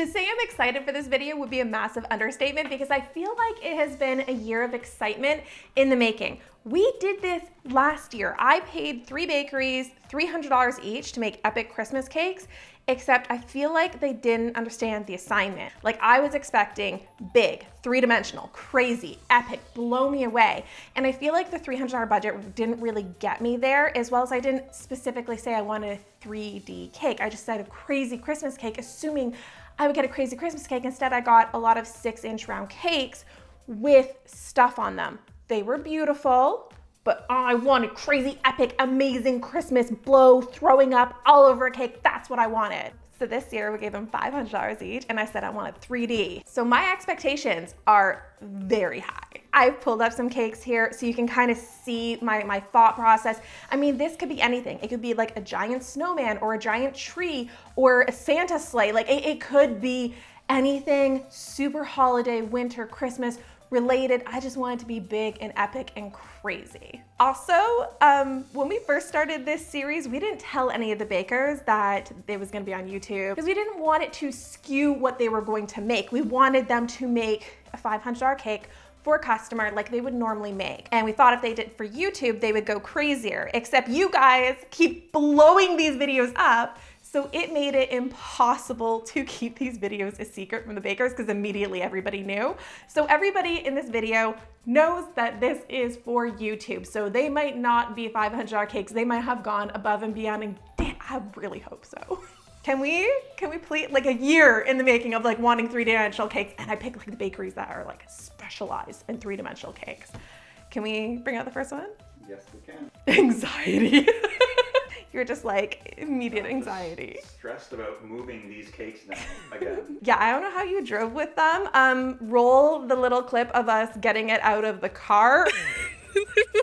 To say I'm excited for this video would be a massive understatement because I feel like it has been a year of excitement in the making. We did this last year. I paid 3 bakeries $300 each to make epic Christmas cakes, except I feel like they didn't understand the assignment. Like I was expecting big, 3-dimensional, crazy, epic, blow me away. And I feel like the $300 budget didn't really get me there, as well as I didn't specifically say I wanted a 3D cake. I just said a crazy Christmas cake, assuming I would get a crazy Christmas cake. Instead, I got a lot of 6-inch round cakes with stuff on them. They were beautiful, but I wanted crazy, epic, amazing Christmas blow, throwing up all over a cake. That's what I wanted. So this year we gave them $500 each and I said I wanted 3D. So my expectations are very high. I've pulled up some cakes here so you can kind of see my thought process. I mean, this could be anything. It could be like a giant snowman or a giant tree or a Santa sleigh. Like it could be anything super holiday, winter, Christmas related. I just want it to be big and epic and crazy. Also, when we first started this series, we didn't tell any of the bakers that it was gonna be on YouTube because we didn't want it to skew what they were going to make. We wanted them to make a $500 cake for a customer like they would normally make. And we thought if they did for YouTube, they would go crazier, except you guys keep blowing these videos up. So it made it impossible to keep these videos a secret from the bakers because immediately everybody knew. So everybody in this video knows that this is for YouTube. So they might not be $500 cakes. They might have gone above and beyond, and I really hope so. Can we please, like a year in the making of like wanting 3-dimensional cakes, and I pick like the bakeries that are like specialized in 3-dimensional cakes. Can we bring out the first one? Yes, we can. Anxiety. You're just like immediate anxiety. Stressed about moving these cakes now again. Yeah, I don't know how you drove with them. Roll the little clip of us getting it out of the car.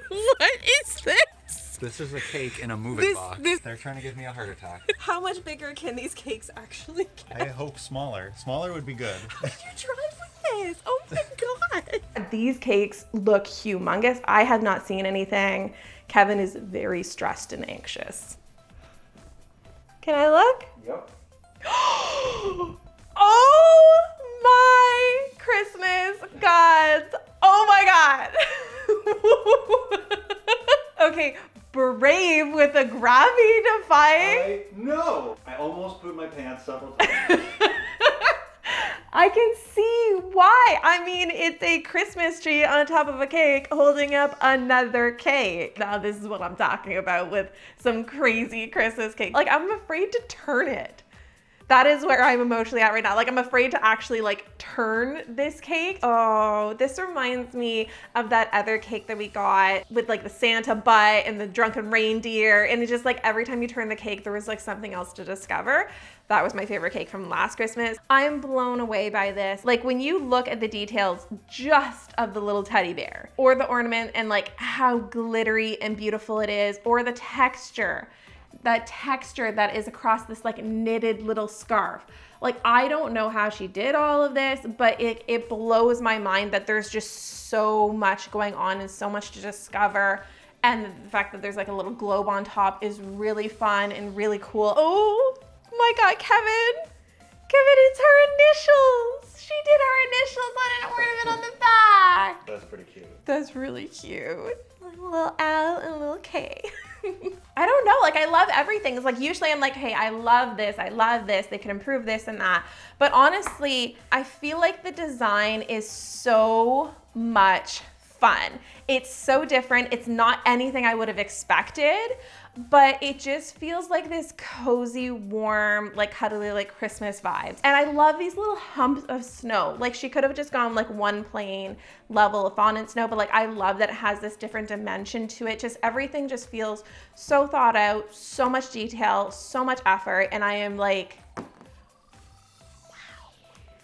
What is this? This is a cake in a moving box. They're trying to give me a heart attack. How much bigger can these cakes actually get? I hope smaller. Smaller would be good. How did you drive with this? Oh my God. These cakes look humongous. I have not seen anything. Kevin is very stressed and anxious. Can I look? Yep. Oh my Christmas gods. Oh my God. Okay, brave with a gravity-defying. No! I almost pooped my pants several times. I can see why. I mean, it's a Christmas tree on top of a cake holding up another cake. Now this is what I'm talking about with some crazy Christmas cake. Like I'm afraid to turn it. That is where I'm emotionally at right now. Like I'm afraid to actually like turn this cake. Oh, this reminds me of that other cake that we got with like the Santa butt and the drunken reindeer. And it's just like every time you turn the cake, there was like something else to discover. That was my favorite cake from last Christmas. I'm blown away by this. Like when you look at the details just of the little teddy bear or the ornament and like how glittery and beautiful it is, or the texture, that texture that is across this like knitted little scarf. Like I don't know how she did all of this, but it blows my mind that there's just so much going on and so much to discover. And the fact that there's like a little globe on top is really fun and really cool. Oh my God, Kevin, it's her initials. She did her initials on an ornament on the back. That's pretty cute. That's really cute. A little L and a little K. I don't know, like I love everything. It's like usually I'm like, hey, I love this, they could improve this and that. But honestly, I feel like the design is so much fun. It's so different. It's not anything I would have expected, but it just feels like this cozy, warm, like cuddly, like Christmas vibes. And I love these little humps of snow. Like she could have just gone like one plain level of fondant snow, but like I love that it has this different dimension to it. Just everything just feels so thought out, so much detail, so much effort. And I am like, wow.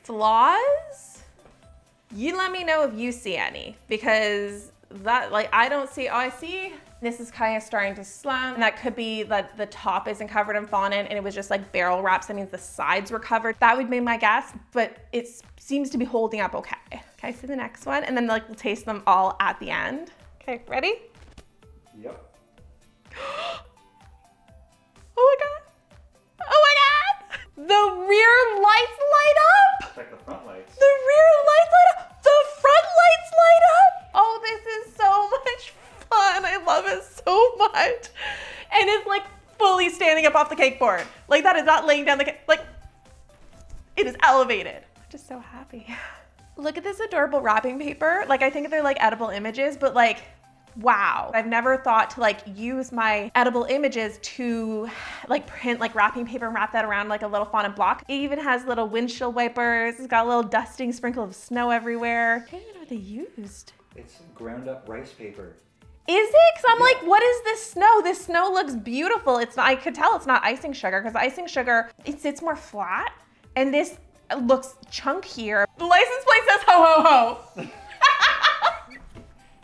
Flaws? You let me know if you see any, because that, like, I don't see, I see this is kind of starting to slump, and that could be that the top isn't covered in fondant and it was just like barrel wraps. That means the sides were covered. That would be my guess, but it seems to be holding up okay. Okay, so the next one, and then like we'll taste them all at the end. Okay, ready? Yep. Oh my God. Oh my God. The rear lights light up. off the cake board. Like that is not laying down the cake. Like it is elevated. I'm just so happy. Look at this adorable wrapping paper. Like I think they're like edible images, but like, wow. I've never thought to like use my edible images to like print like wrapping paper and wrap that around like a little fondant block. It even has little windshield wipers. It's got a little dusting sprinkle of snow everywhere. I don't even know what they used. It's ground up rice paper. Is it? Cause I'm like, what is this snow? This snow looks beautiful. It's not, I could tell it's not icing sugar because icing sugar, it sits more flat and this looks chunkier. The license plate says ho ho ho.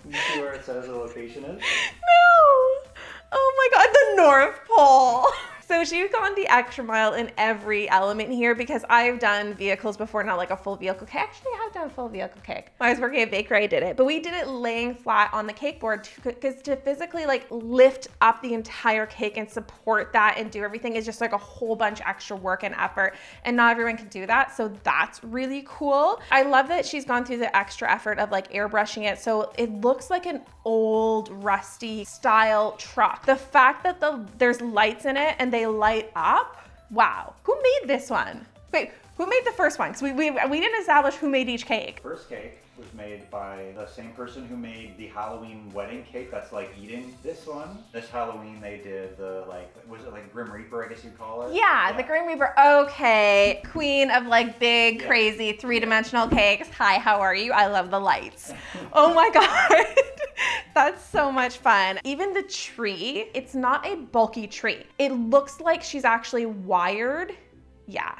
You see where it says the location is? No. Oh my God, the North Pole. So she's gone the extra mile in every element here because I've done vehicles before, not like a full vehicle cake. Actually, I have done a full vehicle cake. When I was working at Bakery, I did it. But we did it laying flat on the cake board because to physically like lift up the entire cake and support that and do everything is just like a whole bunch extra work and effort. And not everyone can do that. So that's really cool. I love that she's gone through the extra effort of like airbrushing it. So it looks like an old rusty style truck. The fact that there's lights in it and they light up, wow. Who made this one? Wait, who made the first one? Because we didn't establish who made each cake. First cake was made by the same person who made the Halloween wedding cake that's like eating this one. This Halloween they did the like, was it like Grim Reaper, I guess you'd call it? Yeah, the Grim Reaper. Okay, queen of like big, crazy, three-dimensional cakes. Hi, how are you? I love the lights. Oh my God. That's so much fun. Even the tree, it's not a bulky tree. It looks like she's actually wired. Yeah,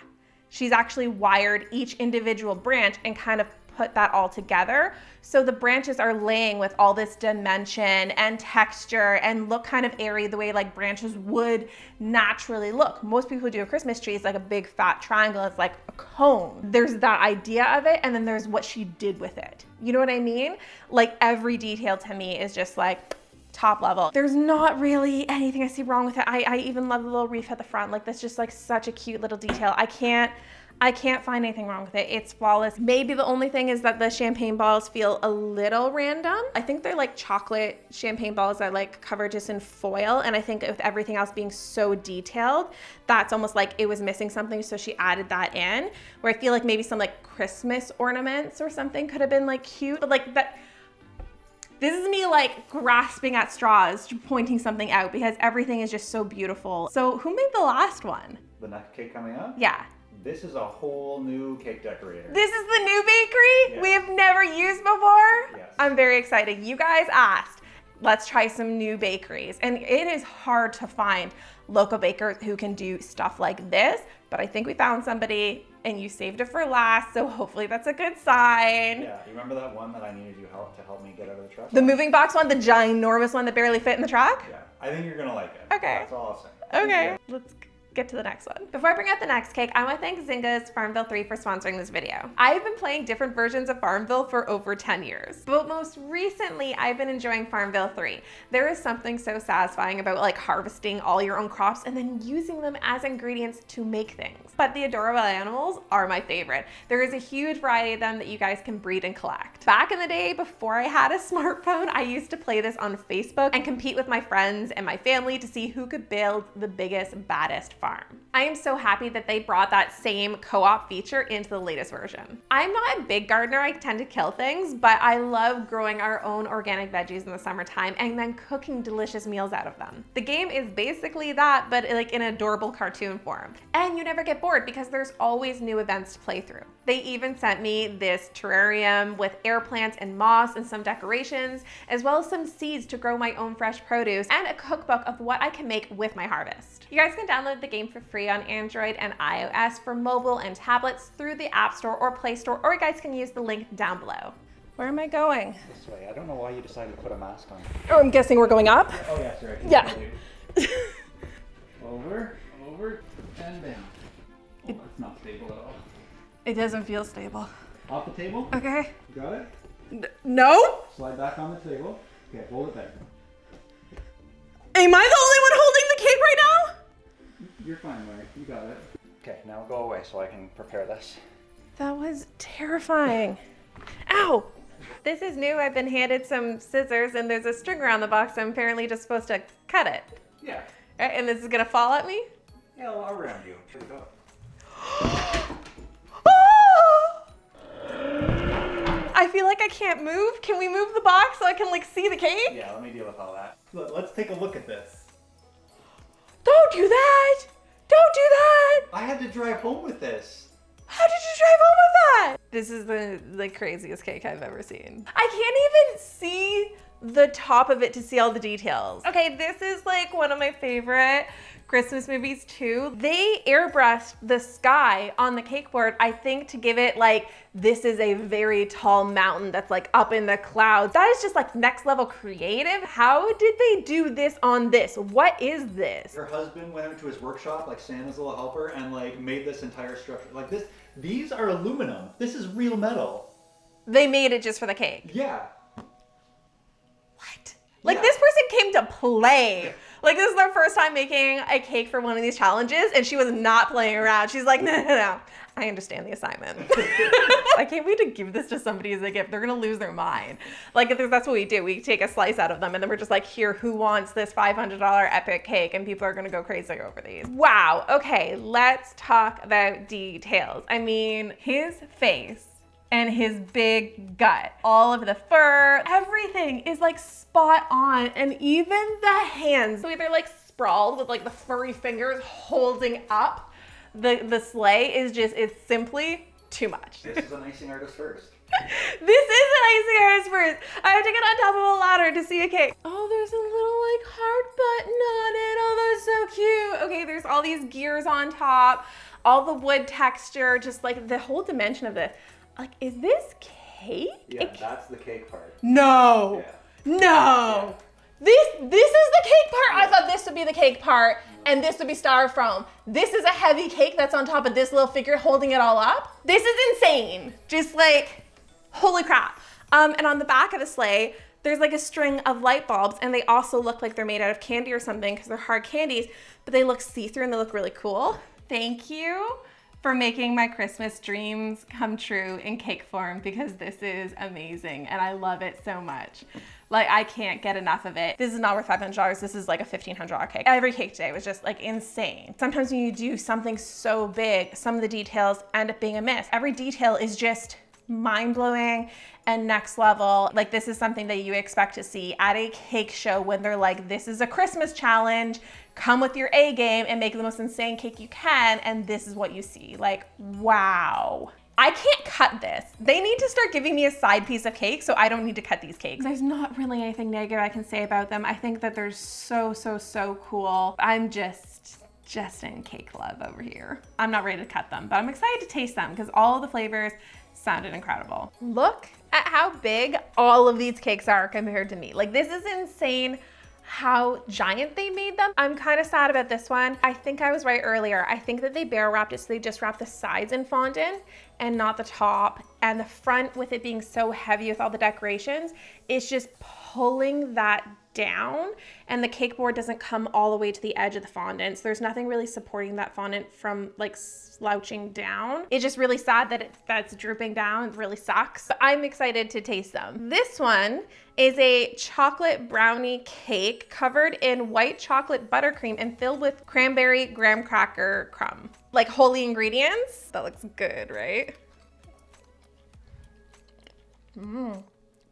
she's actually wired each individual branch and kind of put that all together. So the branches are laying with all this dimension and texture and look kind of airy the way like branches would naturally look. Most people who do a Christmas tree is like a big fat triangle. It's like a cone. There's that idea of it and then there's what she did with it. You know what I mean? Like every detail to me is just like top level. There's not really anything I see wrong with it. I even love the little reef at the front. Like that's just like such a cute little detail. I can't find anything wrong with it. It's flawless. Maybe the only thing is that the champagne balls feel a little random. I think they're like chocolate champagne balls that like cover just in foil. And I think with everything else being so detailed, that's almost like it was missing something. So she added that in where I feel like maybe some like Christmas ornaments or something could have been like cute, but like that, this is me like grasping at straws, pointing something out because everything is just so beautiful. So who made the last one? The next cake coming up? Yeah. This is a whole new cake decorator. This is the new bakery we have never used before? Yes. I'm very excited. You guys asked, let's try some new bakeries. And it is hard to find local bakers who can do stuff like this, but I think we found somebody and you saved it for last, so hopefully that's a good sign. Yeah, you remember that one that I needed you to help me get out of the truck? The moving box one, the ginormous one that barely fit in the truck? Yeah, I think you're gonna like it. Okay. That's all I'll say. Okay, let's get to the next one. Before I bring out the next cake, I want to thank Zynga's Farmville 3 for sponsoring this video. I've been playing different versions of Farmville for over 10 years, but most recently I've been enjoying Farmville 3. There is something so satisfying about like harvesting all your own crops and then using them as ingredients to make things. But the adorable animals are my favorite. There is a huge variety of them that you guys can breed and collect. Back in the day, before I had a smartphone, I used to play this on Facebook and compete with my friends and my family to see who could build the biggest, baddest farm. I am so happy that they brought that same co-op feature into the latest version. I'm not a big gardener, I tend to kill things, but I love growing our own organic veggies in the summertime and then cooking delicious meals out of them. The game is basically that, but like in an adorable cartoon form. And you never get bored because there's always new events to play through. They even sent me this terrarium with air plants and moss and some decorations, as well as some seeds to grow my own fresh produce and a cookbook of what I can make with my harvest. You guys can download the game for free on Android and iOS for mobile and tablets through the App Store or Play Store, or you guys can use the link down below. Where am I going? This way. I don't know why you decided to put a mask on. Oh, I'm guessing we're going up? Oh, yeah, sorry. Yeah. Over, and down. Oh, it's not stable at all. It doesn't feel stable. Off the table? Okay. You got it? No? Slide back on the table. Okay, hold it there. Am I the only one holding the cake right now? You're fine, Larry. You got it. Okay, now go away so I can prepare this. That was terrifying. Ow! This is new. I've been handed some scissors and there's a string around the box. I'm apparently just supposed to cut it. Yeah. Right, and this is gonna fall at me? Yeah, I'll round you. Here we go. I feel like I can't move. Can we move the box so I can like see the cake? Yeah, let me deal with all that. Let's take a look at this. Don't do that! Don't do that! I had to drive home with this. How did you drive home with that? This is the craziest cake I've ever seen. I can't even see the top of it to see all the details. Okay, this is like one of my favorite Christmas movies too. They airbrushed the sky on the cake board, I think to give it like, this is a very tall mountain that's like up in the clouds. That is just like next level creative. How did they do this on this? What is this? Her husband went out to his workshop, like Santa's little helper, and like made this entire structure. Like this, these are aluminum. This is real metal. They made it just for the cake. Yeah. What? Like this person came to play. Like this is their first time making a cake for one of these challenges and she was not playing around. She's like, no. I understand the assignment. I can't wait to give this to somebody as a gift. They're gonna lose their mind. Like if that's what we do. We take a slice out of them and then we're just like, here, who wants this $500 epic cake? And people are gonna go crazy over these. Wow, okay, let's talk about details. I mean, his face and his big gut, all of the fur, everything is like spot on. And even the hands, so they're like sprawled with like the furry fingers holding up the sleigh is just, it's simply too much. This is an icing artist first. This is an icing artist first. I have to get on top of a ladder to see a cake. Oh, there's a little like heart button on it. Oh, that's so cute. Okay, there's all these gears on top, all the wood texture, just like the whole dimension of this. Like, is this cake? Yeah, that's the cake part. No. Yeah. No. Yeah. This is the cake part. I thought this would be the cake part and this would be styrofoam. This is a heavy cake that's on top of this little figure holding it all up. This is insane. Just like, holy crap. And on the back of the sleigh, there's like a string of light bulbs and they also look like they're made out of candy or something because they're hard candies, but they look see-through and they look really cool. Thank you for making my Christmas dreams come true in cake form because this is amazing and I love it so much. Like I can't get enough of it. This is not worth $500. This is like a $1,500 cake. Every cake today was just like insane. Sometimes when you do something so big, some of the details end up being a miss. Every detail is just mind-blowing and next level. Like this is something that you expect to see at a cake show when they're like, this is a Christmas challenge, come with your A game and make the most insane cake you can, and this is what you see. Like, wow. I can't cut this. They need to start giving me a side piece of cake so I don't need to cut these cakes. There's not really anything negative I can say about them. I think that they're so cool. I'm just in cake love over here. I'm not ready to cut them, but I'm excited to taste them because all of the flavors sounded incredible. Look at how big all of these cakes are compared to me. Like this is insane how giant they made them. I'm kind of sad about this one. I think I was right earlier. I think that they barrel wrapped it, so they just wrapped the sides in fondant and not the top. And the front, with it being so heavy with all the decorations, it's just pulling that down, and the cake board doesn't come all the way to the edge of the fondant. So there's nothing really supporting that fondant from like slouching down. It's just really sad that that's drooping down. It really sucks. But I'm excited to taste them. This one is a chocolate brownie cake covered in white chocolate buttercream and filled with cranberry graham cracker crumb. Like holy ingredients. That looks good, right?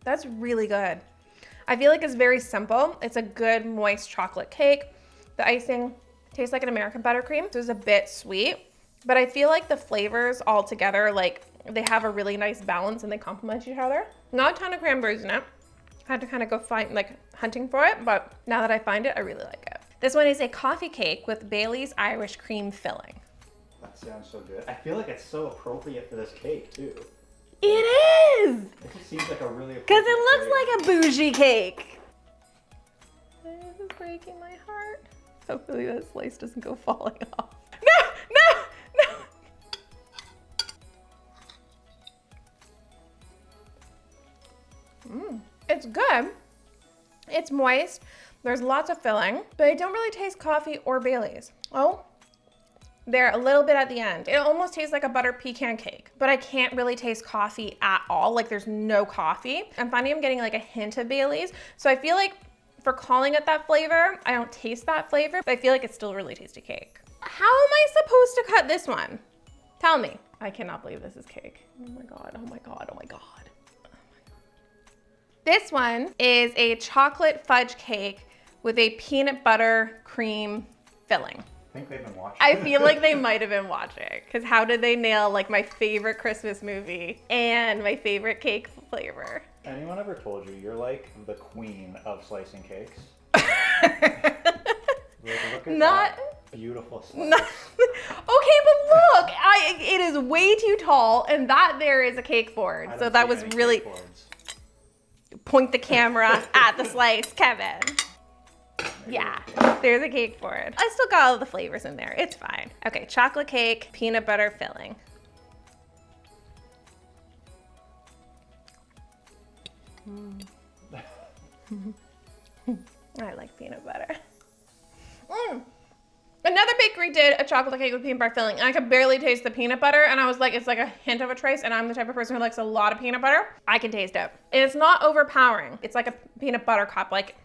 That's really good. I feel like it's very simple. It's a good moist chocolate cake. The icing tastes like an American buttercream. So it's a bit sweet, but I feel like the flavors all together, like they have a really nice balance and they complement each other. Not a ton of cranberries in it. I had to kind of go find, like hunting for it, but now that I find it, I really like it. This one is a coffee cake with Bailey's Irish cream filling. That sounds so good. I feel like it's so appropriate for this cake too. It is! It just seems like a really appropriate Because it looks flavor. like a bougie cake. This is breaking my heart. Hopefully that slice doesn't go falling off. No! It's good. It's moist. There's lots of filling, but I don't really taste coffee or Bailey's. Oh, there a little bit at the end. It almost tastes like a butter pecan cake, but I can't really taste coffee at all. Like there's no coffee. I'm finding I'm getting like a hint of Bailey's. So I feel like for calling it that flavor, I don't taste that flavor, but I feel like it's still a really tasty cake. How am I supposed to cut this one? Tell me. I cannot believe this is cake. Oh my God, oh my God, oh my God. This one is a chocolate fudge cake with a peanut butter cream filling. I think they've been watching. I feel like they might have been watching, because how did they nail like my favorite Christmas movie and my favorite cake flavor? Anyone ever told you you're like the queen of slicing cakes? Look at that beautiful slice. Okay, but look, it is way too tall, and that there is a cake board. So that was really point the camera at the slice, Kevin. Yeah, there's a cake board. I still got all the flavors in there. It's fine. Okay, chocolate cake, peanut butter filling. I like peanut butter. Another bakery did a chocolate cake with peanut butter filling, and I could barely taste the peanut butter, and I was like, it's like a hint of a trace, and I'm the type of person who likes a lot of peanut butter. I can taste it. And it's not overpowering. It's like a peanut butter cup. Like,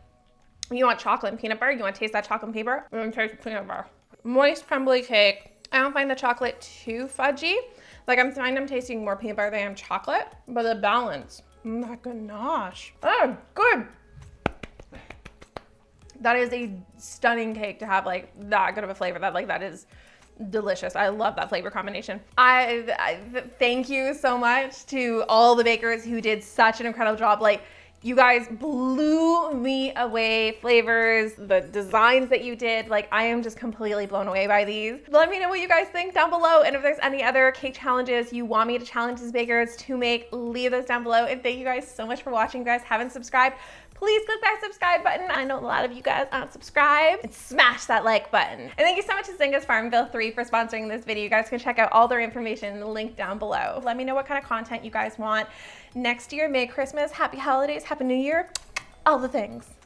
you want chocolate and peanut butter, you want to taste that chocolate and peanut butter, you want to taste the peanut butter. Moist, crumbly cake. I don't find the chocolate too fudgy. Like, I'm tasting more peanut butter than I am chocolate, but the balance, oh my gosh. Oh, good. That is a stunning cake to have like that good of a flavor. That is delicious. I love that flavor combination. I thank you so much to all the bakers who did such an incredible job. Like, you guys blew me away. Flavors, the designs that you did, like, I am just completely blown away by these. Let me know what you guys think down below, and if there's any other cake challenges you want me to challenge these bakers to make, leave those down below. And thank you guys so much for watching. If you guys haven't subscribed, please click that subscribe button. I know a lot of you guys aren't subscribed. And smash that like button. And thank you so much to Zynga's Farmville 3 for sponsoring this video. You guys can check out all their information in the link down below. Let me know what kind of content you guys want next year. Merry Christmas, Happy Holidays, Happy New Year, all the things.